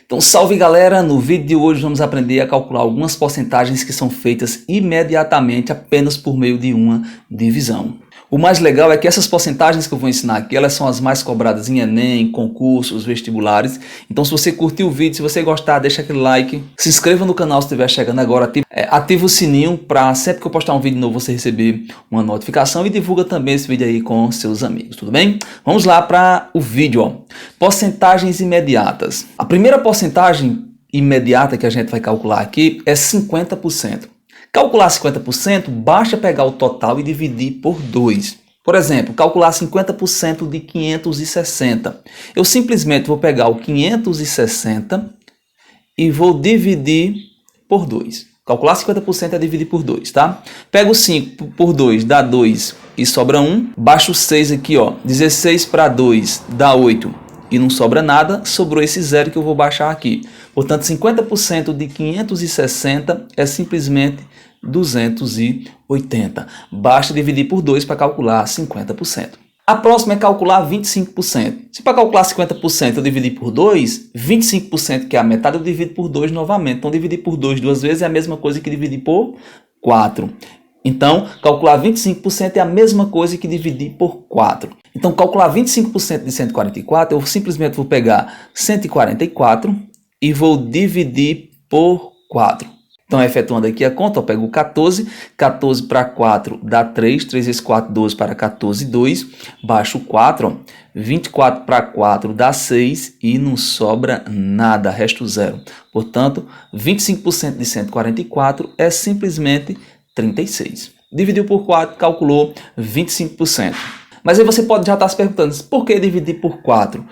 Então salve galera, no vídeo de hoje vamos aprender a calcular algumas porcentagens que são feitas imediatamente apenas por meio de uma divisão. O mais legal é que essas porcentagens que eu vou ensinar aqui, elas são as mais cobradas em Enem, concursos, vestibulares. Então se você curtiu o vídeo, se você gostar, deixa aquele like, se inscreva no canal se estiver chegando agora, ativa o sininho para sempre que eu postar um vídeo novo você receber uma notificação e divulga também esse vídeo aí com seus amigos, tudo bem? Vamos lá para o vídeo, ó. Porcentagens imediatas. A primeira porcentagem imediata que a gente vai calcular aqui é 50%. Calcular 50%, basta pegar o total e dividir por 2. Por exemplo, calcular 50% de 560. Eu simplesmente vou pegar o 560 e vou dividir por 2. Calcular 50% é dividir por 2, tá? Pego 5 por 2, dá 2 e sobra 1. Baixo 6 aqui, ó. 16 para 2 dá 8 e não sobra nada. Sobrou esse zero que eu vou baixar aqui. Portanto, 50% de 560 é simplesmente 280. Basta dividir por 2 para calcular 50%. A próxima é calcular 25%. Se para calcular 50% eu dividir por 2, 25% que é a metade eu divido por 2 novamente. Então dividir por 2 duas vezes é a mesma coisa que dividir por 4. Então calcular 25% é a mesma coisa que dividir por 4. Então calcular 25% de 144 eu simplesmente vou pegar 144 e vou dividir por 4. Então, efetuando aqui a conta, eu pego 14, 14 para 4 dá 3, 3 vezes 4, 12 para 14, 2, baixo 4, ó, 24 para 4 dá 6 e não sobra nada, resto zero. Portanto, 25% de 144 é simplesmente 36. Dividiu por 4, calculou 25%. Mas aí você pode já estar se perguntando, por que dividir por 4?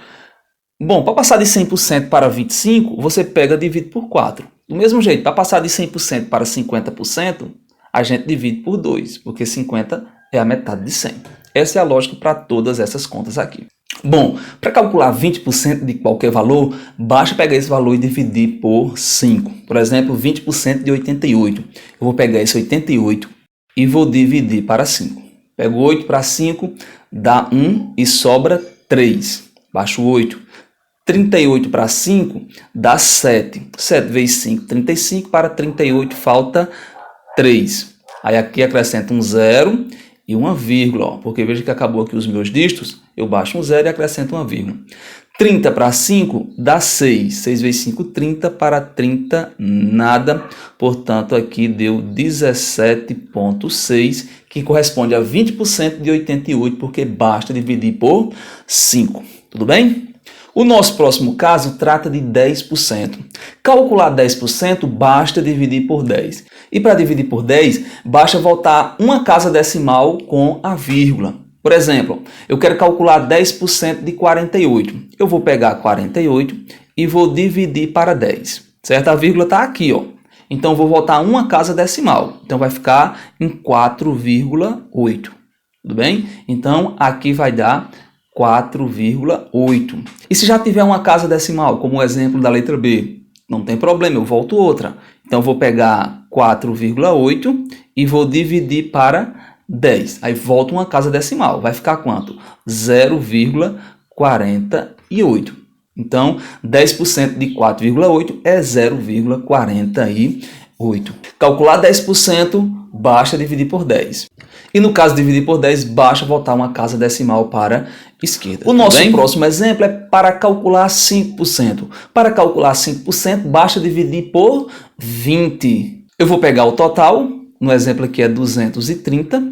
Bom, para passar de 100% para 25%, você pega e divide por 4. Do mesmo jeito, para passar de 100% para 50%, a gente divide por 2, porque 50 é a metade de 100. Essa é a lógica para todas essas contas aqui. Bom, para calcular 20% de qualquer valor, basta pegar esse valor e dividir por 5. Por exemplo, 20% de 88. Eu vou pegar esse 88 e vou dividir para 5. Pego 8 para 5, dá 1 e sobra 3. Baixo 8. 38 para 5 dá 7. 7 vezes 5, 35. Para 38 falta 3. Aí aqui acrescento um 0 e uma vírgula, ó, porque veja que acabou aqui os meus dígitos. Eu baixo um 0 e acrescento uma vírgula. 30 para 5 dá 6. 6 vezes 5, 30. Para 30, nada. Portanto, aqui deu 17,6, que corresponde a 20% de 88, porque basta dividir por 5. Tudo bem? O nosso próximo caso trata de 10%. Calcular 10% basta dividir por 10. E para dividir por 10, basta voltar uma casa decimal com a vírgula. Por exemplo, eu quero calcular 10% de 48. Eu vou pegar 48 e vou dividir para 10. Certo? A vírgula está aqui, ó. Então, vou voltar uma casa decimal. Então, vai ficar em 4,8. Tudo bem? Então, aqui vai dar 4,8. E se já tiver uma casa decimal, como o exemplo da letra B, não tem problema, eu volto outra. Então, eu vou pegar 4,8 e vou dividir para 10. Aí, volto uma casa decimal. Vai ficar quanto? 0,48. Então, 10% de 4,8 é 0,48. Calcular 10%, basta dividir por 10. E no caso de dividir por 10, basta voltar uma casa decimal para a esquerda. O nosso próximo exemplo é para calcular 5%. Para calcular 5%, basta dividir por 20. Eu vou pegar o total, no exemplo aqui é 230,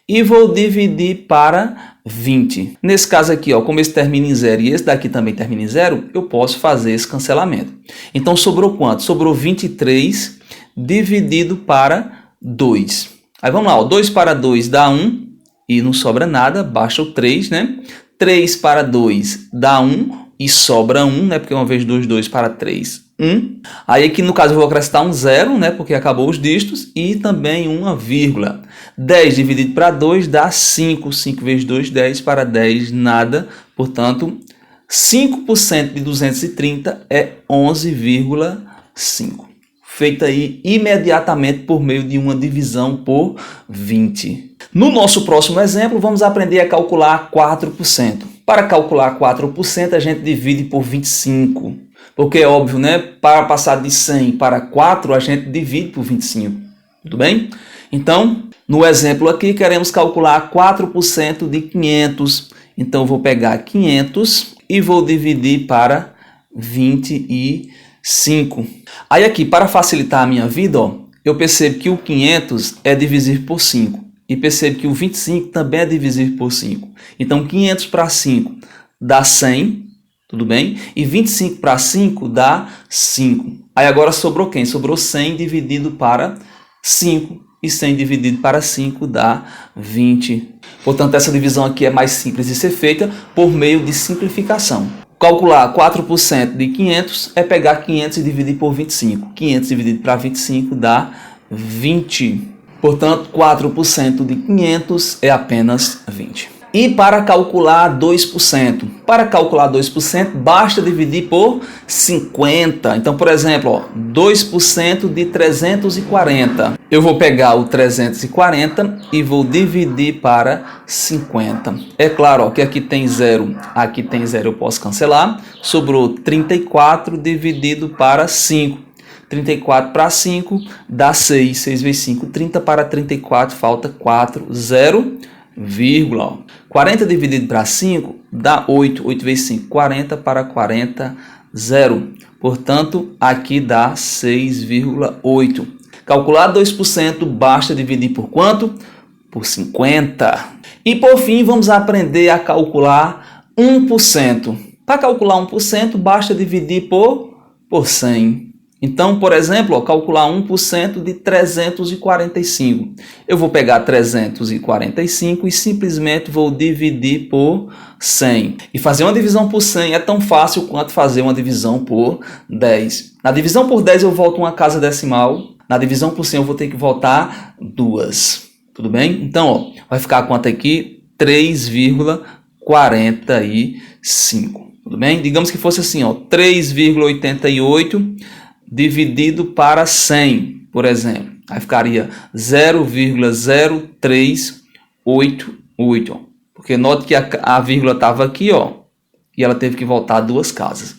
e vou dividir para 20. Nesse caso aqui, ó, como esse termina em 0 e esse daqui também termina em 0, eu posso fazer esse cancelamento. Então, sobrou quanto? Sobrou 23 dividido para 2. Aí vamos lá, ó, 2 para 2 dá 1 e não sobra nada, baixa o 3, né? 3 para 2 dá 1 e sobra 1, né? Porque uma vez 2, 2 para 3, 1. Aí aqui no caso eu vou acrescentar um 0, né? Porque acabou os dígitos e também uma vírgula. 10 dividido para 2 dá 5. 5 vezes 2, 10 para 10, nada. Portanto, 5% de 230 é 11,5. Feita aí imediatamente por meio de uma divisão por 20. No nosso próximo exemplo, vamos aprender a calcular 4%. Para calcular 4%, a gente divide por 25. Porque é óbvio, né? Para passar de 100 para 4, a gente divide por 25. Tudo bem? Então, no exemplo aqui, queremos calcular 4% de 500. Então, eu vou pegar 500 e vou dividir para 25. Aí aqui, para facilitar a minha vida, ó, eu percebo que o 500 é divisível por 5. E percebo que o 25 também é divisível por 5. Então, 500 para 5 dá 100, tudo bem? E 25 para 5 dá 5. Aí agora sobrou quem? Sobrou 100 dividido para 5. E 100 dividido para 5 dá 20. Portanto, essa divisão aqui é mais simples de ser feita por meio de simplificação. Calcular 4% de 500 é pegar 500 e dividir por 25. 500 dividido para 25 dá 20. Portanto, 4% de 500 é apenas 20. E para calcular 2%? Para calcular 2%, basta dividir por 50. Então, por exemplo, ó, 2% de 340. Eu vou pegar o 340 e vou dividir para 50. É claro ó, que aqui tem 0, aqui tem 0, eu posso cancelar. Sobrou 34 dividido para 5. 34 para 5 dá 6. 6 vezes 5, 30 para 34, falta 4, 0, vírgula. 40 dividido para 5 dá 8. 8 vezes 5, 40 para 40, 0. Portanto, aqui dá 6,8. Calcular 2%, basta dividir por quanto? Por 50. E por fim, vamos aprender a calcular 1%. Para calcular 1%, basta dividir por 100. Então, por exemplo, ó, calcular 1% de 345. Eu vou pegar 345 e simplesmente vou dividir por 100. E fazer uma divisão por 100 é tão fácil quanto fazer uma divisão por 10. Na divisão por 10 eu volto uma casa decimal. Na divisão por 100 eu vou ter que voltar 2. Tudo bem? Então, ó, vai ficar quanto aqui? 3,45. Tudo bem? Digamos que fosse assim, ó, 3,88 dividido para 100, por exemplo. Aí ficaria 0,0388. Porque note que a vírgula estava aqui, ó, e ela teve que voltar 2 casas.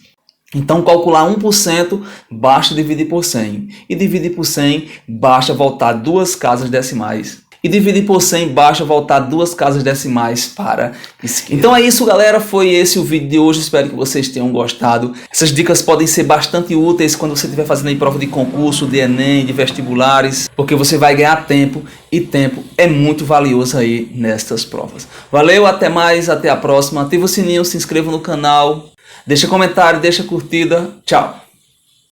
Então, calcular 1%, basta dividir por 100. E dividir por 100, basta voltar 2 casas decimais. E dividir por 100, basta voltar 2 casas decimais para esquerda. Então é isso, galera. Foi esse o vídeo de hoje. Espero que vocês tenham gostado. Essas dicas podem ser bastante úteis quando você estiver fazendo aí prova de concurso, de Enem, de vestibulares, porque você vai ganhar tempo e tempo é muito valioso aí nestas provas. Valeu, até mais, até a próxima. Ativa o sininho, se inscreva no canal, deixa comentário, deixa curtida. Tchau!